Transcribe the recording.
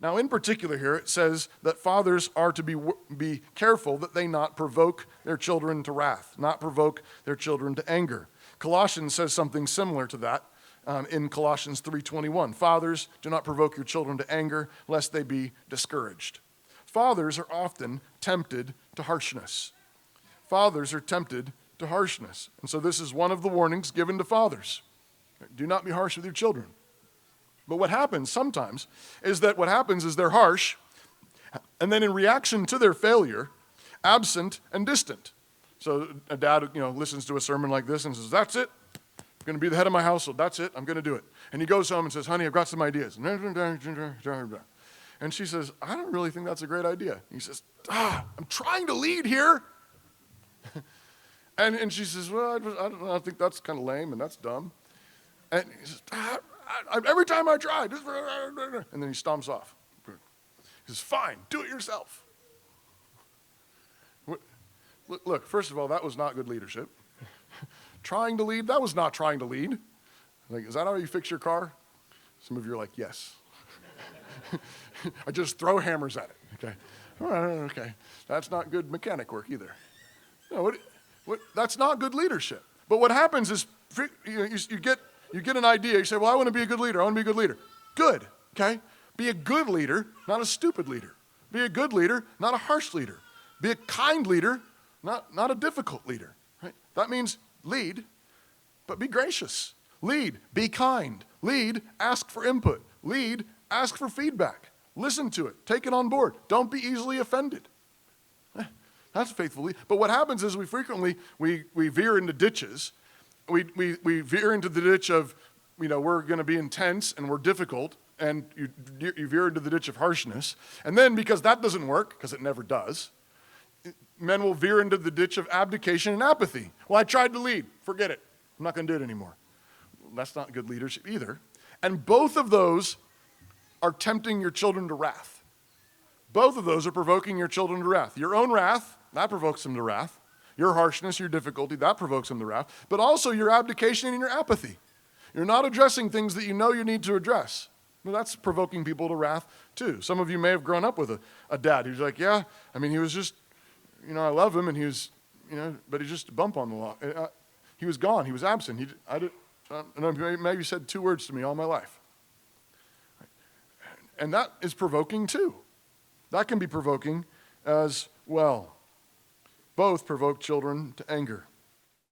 Now, in particular here, it says that fathers are to be careful that they not provoke their children to wrath, not provoke their children to anger. Colossians says something similar to that in Colossians 3:21. Fathers, do not provoke your children to anger, lest they be discouraged. Fathers are often tempted to harshness. Fathers are tempted to harshness. And so this is one of the warnings given to fathers. Do not be harsh with your children. But what happens sometimes is they're harsh, and then in reaction to their failure, absent and distant. So a dad, listens to a sermon like this and says, "That's it. I'm going to be the head of my household. That's it. I'm going to do it." And he goes home and says, "Honey, I've got some ideas." And she says, "I don't really think that's a great idea." He says, "I'm trying to lead here." and she says, "Well, I don't know. I think that's kind of lame and that's dumb." And he says, "Every time I try," and then he stomps off. He says, "Fine, do it yourself." Look, first of all, that was not good leadership. Trying to lead, that was not trying to lead. Like, is that how you fix your car? Some of you are like, "Yes." I just throw hammers at it. Okay. All right, okay. That's not good mechanic work either. No, that's not good leadership. But what happens is you get an idea. You say, "Well, I want to be a good leader. I want to be a good leader." Good, okay? Be a good leader, not a stupid leader. Be a good leader, not a harsh leader. Be a kind leader, not a difficult leader. Right? That means lead, but be gracious. Lead, be kind. Lead, ask for input. Lead, ask for feedback. Listen to it. Take it on board. Don't be easily offended. That's faithful lead. But what happens is we frequently veer into ditches. We veer into the ditch of, we're going to be intense and we're difficult, and you veer into the ditch of harshness. And then because that doesn't work, because it never does, men will veer into the ditch of abdication and apathy. "Well, I tried to lead. Forget it. I'm not going to do it anymore." Well, that's not good leadership either. And both of those are tempting your children to wrath. Both of those are provoking your children to wrath. Your own wrath, that provokes them to wrath. Your harshness, your difficulty, that provokes them to wrath. But also your abdication and your apathy. You're not addressing things that you know you need to address. Well, that's provoking people to wrath too. Some of you may have grown up with a dad who's like, "Yeah, he was just, I love him, and he was, but he's just a bump on the wall. He was gone. He was absent. Maybe said 2 words to me all my life." And that is provoking too. That can be provoking as well. Both provoke children to anger.